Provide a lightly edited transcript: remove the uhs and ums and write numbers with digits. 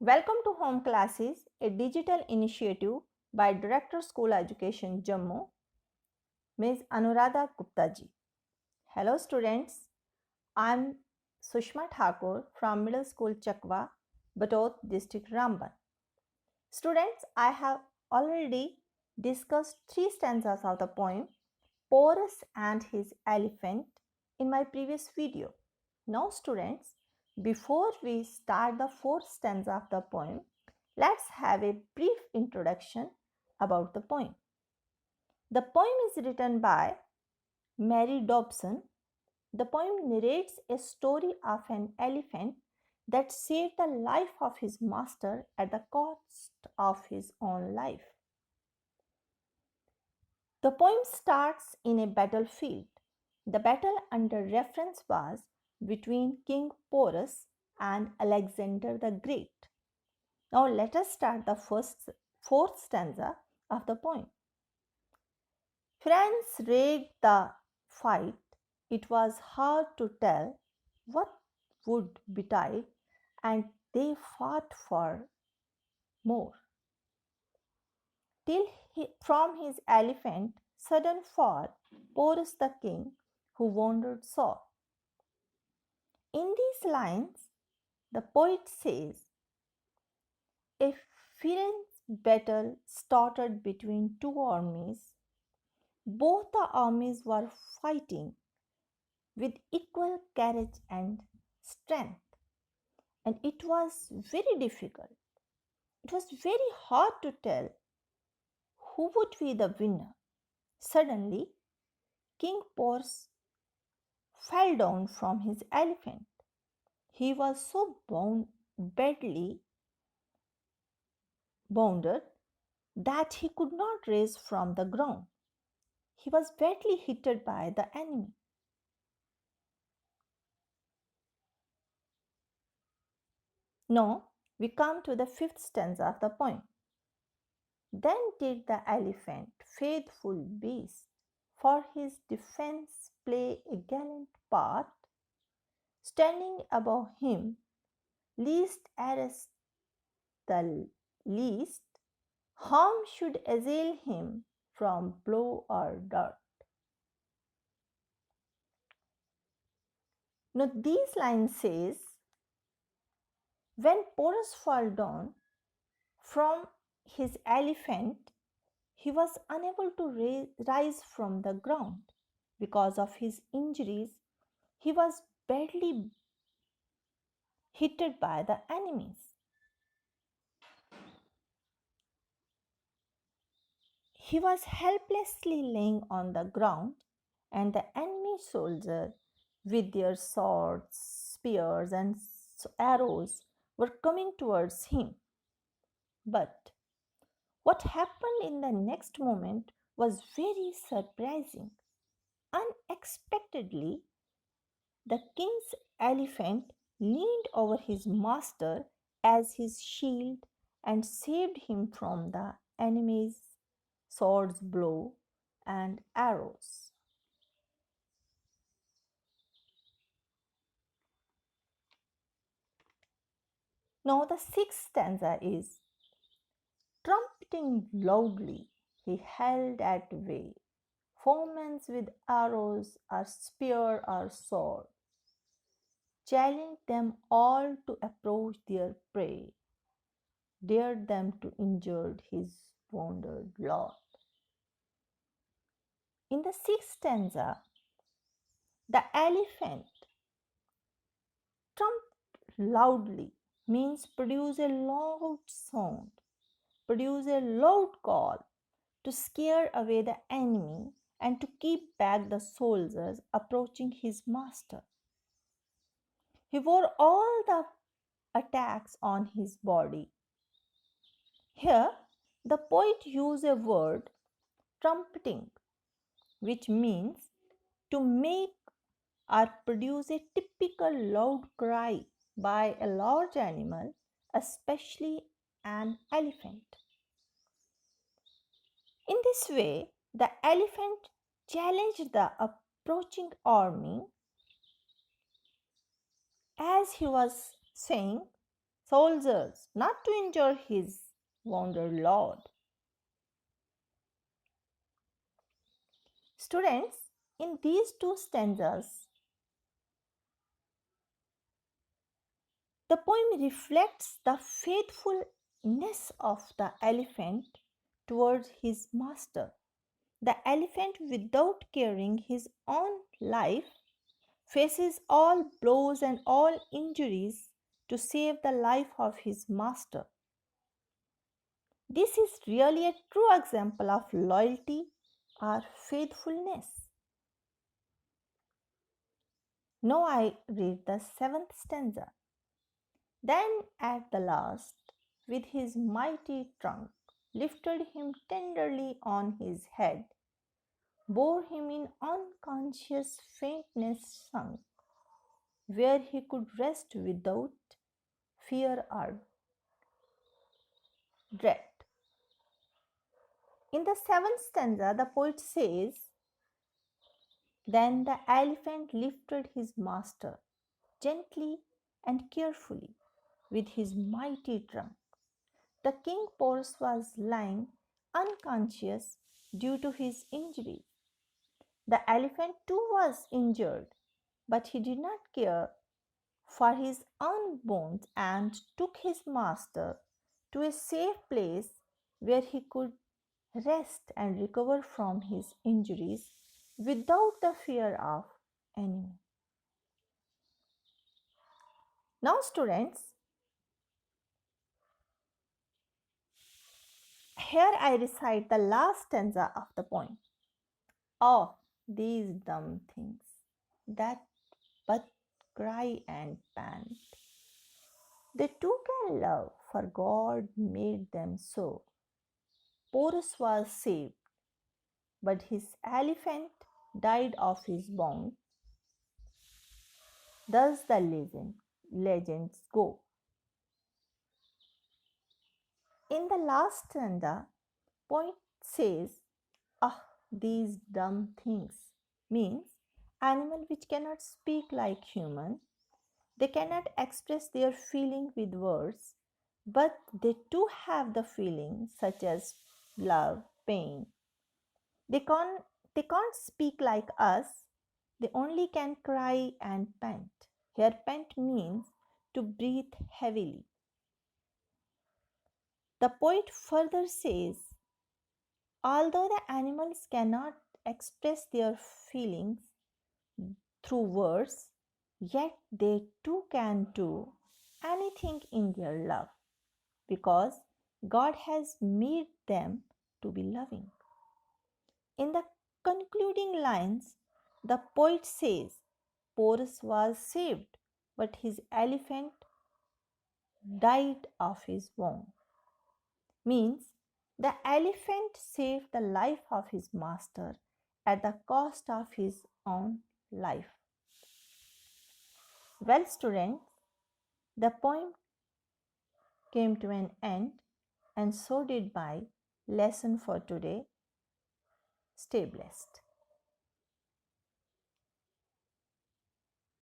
Welcome to Home Classes, a digital initiative by Director School Education Jammu, Ms. Anuradha Gupta ji. Hello students, I am Sushma Thakur from Middle School Chakwa, Batod District Ramban. Students, I have already discussed three stanzas of the poem Porus and His Elephant in my previous video. Now students, before we start the fourth stanza of the poem, let's have a brief introduction about the poem. The poem is written by Mary Dobson. The poem narrates a story of an elephant that saved the life of his master at the cost of his own life. The poem starts in a battlefield. The battle under reference was between King Porus and Alexander the Great. Now let us start the fourth stanza of the poem. Friends raged the fight. It was hard to tell what would betide, and they fought for more. Till from his elephant sudden fall Porus the king, who wandered sore. In these lines, the poet says, a fierce battle started between two armies. Both the armies were fighting with equal courage and strength, and it was very difficult. It was very hard to tell who would be the winner. Suddenly, King Porus fell down from his elephant. He was so badly wounded that he could not rise from the ground. He was badly hit by the enemy. Now we come to the fifth stanza of the poem. Then did the elephant, faithful beast, for his defense play a gallant part, standing above him, least arrest the least, harm should assail him from blow or dart. Now these lines says, when Porus fell down from his elephant, he was unable to rise from the ground. Because of his injuries, he was badly hit by the enemies. He was helplessly laying on the ground, and the enemy soldiers, with their swords, spears, and arrows, were coming towards him. But what happened in the next moment was very surprising. Unexpectedly, the king's elephant leaned over his master as his shield and saved him from the enemy's swords blow and arrows. Now the sixth stanza is, trumpeting loudly, he held at bay foemen with arrows or spear or sword, challenged them all to approach their prey, dared them to injure his wounded lord. In the sixth stanza, the elephant trumped loudly means produce a loud sound, produce a loud call to scare away the enemy and to keep back the soldiers approaching his master. He wore all the attacks on his body. Here, the poet used a word, trumpeting, which means to make or produce a typical loud cry by a large animal, especially an elephant. In this way, the elephant challenged the approaching army as he was saying, soldiers, not to injure his wounded lord. Students, in these two stanzas, the poem reflects the faithfulness of the elephant towards his master. The elephant, without caring his own life, faces all blows and all injuries to save the life of his master. This is really a true example of loyalty or faithfulness. Now I read the seventh stanza. Then at the last, with his mighty trunk, lifted him tenderly on his head, bore him in unconscious faintness sunk, where he could rest without fear or dread. In the seventh stanza, the poet says, then the elephant lifted his master gently and carefully with his mighty trunk. The king porus was lying unconscious due to his injury. The elephant too was injured, but he did not care for his own bones and took his master to a safe place where he could rest and recover from his injuries without the fear of enemy. Now, students, here I recite the last stanza of the poem. Oh, these dumb things that but cry and pant. They too can love, for God made them so. Porus was saved, but his elephant died of his wound. Thus the legends go. In the last stanza, poet says, ah, these dumb things means animal which cannot speak like human. They cannot express their feeling with words, but they too have the feeling such as love, pain. They can't, they can't speak like us. They only can cry and pant. Here, pant means to breathe heavily. The poet further says, although the animals cannot express their feelings through words, yet they too can do anything in their love because God has made them to be loving. In the concluding lines, the poet says, Porus was saved, but his elephant died of his wound. Means the elephant saved the life of his master at the cost of his own life. Well, students, the poem came to an end, and so did my lesson for today. Stay blessed.